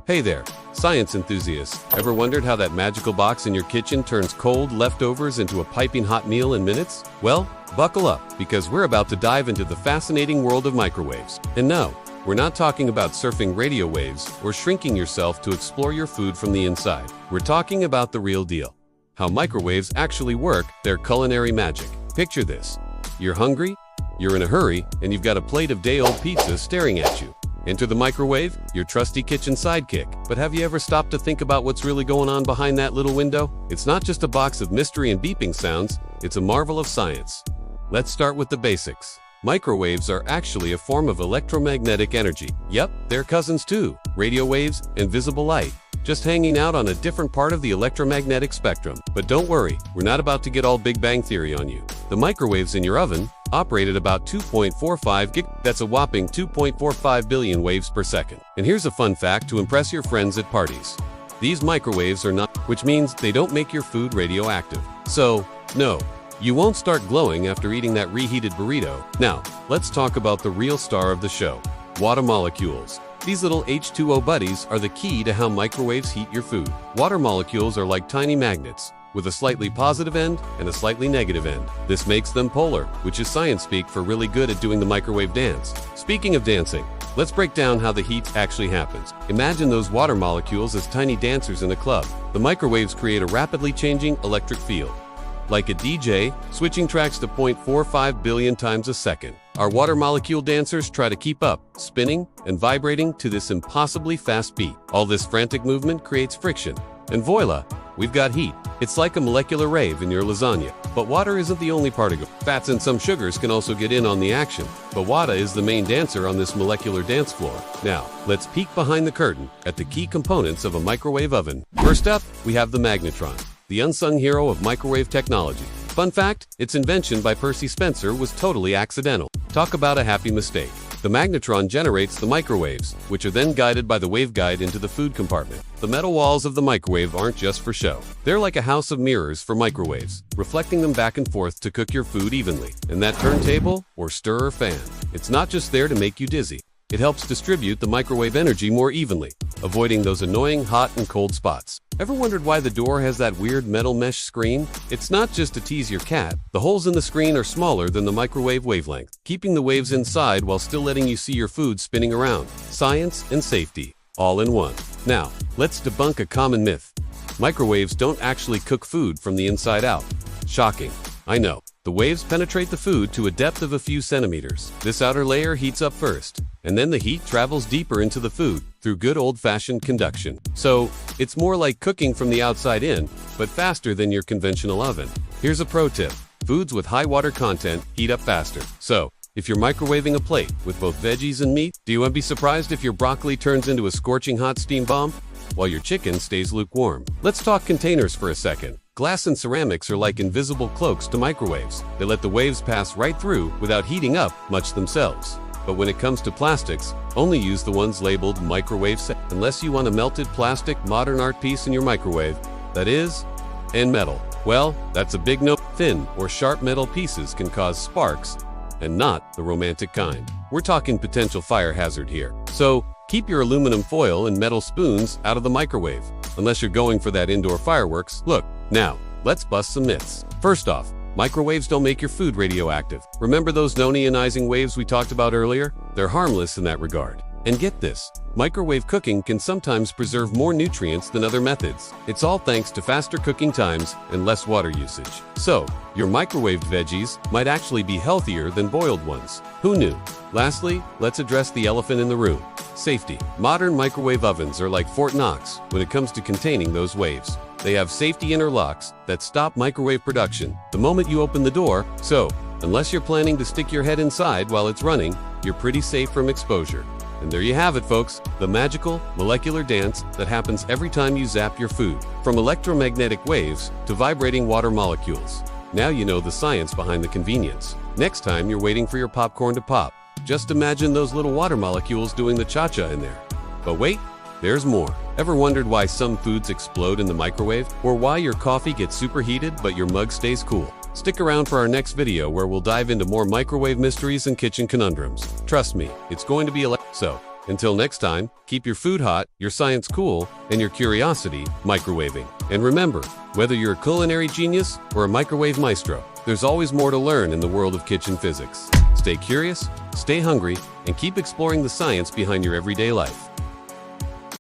Hey there, science enthusiasts. Ever wondered how that magical box in your kitchen turns cold leftovers into a piping hot meal in minutes? Well, buckle up, because we're about to dive into the fascinating world of microwaves. And no, we're not talking about surfing radio waves or shrinking yourself to explore your food from the inside. We're talking about the real deal. How microwaves actually work, their culinary magic. Picture this. You're hungry, you're in a hurry, and you've got a plate of day-old pizza staring at you. Enter the microwave, your trusty kitchen sidekick. But have you ever stopped to think about what's really going on behind that little window? It's not just a box of mystery and beeping sounds, it's a marvel of science. Let's start with the basics. Microwaves are actually a form of electromagnetic energy. Yep, they're cousins too. Radio waves and visible light, just hanging out on a different part of the electromagnetic spectrum. But don't worry, we're not about to get all Big Bang Theory on you. The microwaves in your oven operate at about 2.45 gig. That's a whopping 2.45 billion waves per second. And here's a fun fact to impress your friends at parties. These microwaves are not, which means they don't make your food radioactive. So, no, you won't start glowing after eating that reheated burrito. Now, let's talk about the real star of the show, water molecules. These little H2O buddies are the key to how microwaves heat your food. Water molecules are like tiny magnets, with a slightly positive end and a slightly negative end. This makes them polar, which is science speak for really good at doing the microwave dance. Speaking of dancing, let's break down how the heat actually happens. Imagine those water molecules as tiny dancers in a club. The microwaves create a rapidly changing electric field. Like a DJ, switching tracks to 0.45 billion times a second. Our water molecule dancers try to keep up, spinning and vibrating to this impossibly fast beat. All this frantic movement creates friction. And voila, we've got heat. It's like a molecular rave in your lasagna. But water isn't the only particle. Fats and some sugars can also get in on the action. But water is the main dancer on this molecular dance floor. Now, let's peek behind the curtain at the key components of a microwave oven. First up, we have the magnetron, the unsung hero of microwave technology. Fun fact, its invention by Percy Spencer was totally accidental. Talk about a happy mistake. The magnetron generates the microwaves, which are then guided by the waveguide into the food compartment. The metal walls of the microwave aren't just for show. They're like a house of mirrors for microwaves, reflecting them back and forth to cook your food evenly. And that turntable, or stirrer fan, it's not just there to make you dizzy. It helps distribute the microwave energy more evenly, avoiding those annoying hot and cold spots. Ever wondered why the door has that weird metal mesh screen? It's not just to tease your cat. The holes in the screen are smaller than the microwave wavelength, keeping the waves inside while still letting you see your food spinning around. Science and safety, all in one. Now, let's debunk a common myth. Microwaves don't actually cook food from the inside out. Shocking, I know. The waves penetrate the food to a depth of a few centimeters. This outer layer heats up first, and then the heat travels deeper into the food through good old-fashioned conduction. So, it's more like cooking from the outside in, but faster than your conventional oven. Here's a pro tip. Foods with high water content heat up faster. So, if you're microwaving a plate with both veggies and meat, do you want to be surprised if your broccoli turns into a scorching hot steam bomb while your chicken stays lukewarm? Let's talk containers for a second. Glass and ceramics are like invisible cloaks to microwaves. They let the waves pass right through without heating up much themselves. But when it comes to plastics, only use the ones labeled microwave safe. Unless you want a melted plastic modern art piece in your microwave, that is, and metal. Well, that's a big no. Thin or sharp metal pieces can cause sparks, and not the romantic kind. We're talking potential fire hazard here. So, keep your aluminum foil and metal spoons out of the microwave, unless you're going for that indoor fireworks. Look, now, let's bust some myths. First off, microwaves don't make your food radioactive. Remember those non-ionizing waves we talked about earlier? They're harmless in that regard. And get this, microwave cooking can sometimes preserve more nutrients than other methods. It's all thanks to faster cooking times and less water usage. So, your microwaved veggies might actually be healthier than boiled ones. Who knew? Lastly, let's address the elephant in the room. Safety. Modern microwave ovens are like Fort Knox when it comes to containing those waves. They have safety interlocks that stop microwave production the moment you open the door, so unless you're planning to stick your head inside while it's running, you're pretty safe from exposure. And there you have it, folks, the magical, molecular dance that happens every time you zap your food. From electromagnetic waves to vibrating water molecules. Now you know the science behind the convenience. Next time you're waiting for your popcorn to pop, just imagine those little water molecules doing the cha-cha in there. But wait, there's more. Ever wondered why some foods explode in the microwave? Or why your coffee gets superheated but your mug stays cool? Stick around for our next video where we'll dive into more microwave mysteries and kitchen conundrums. Trust me, it's going to be so Until next time, keep your food hot, your science cool, and your curiosity microwaving. And remember, whether you're a culinary genius or a microwave maestro, there's always more to learn in the world of kitchen physics. Stay curious, stay hungry, and keep exploring the science behind your everyday life.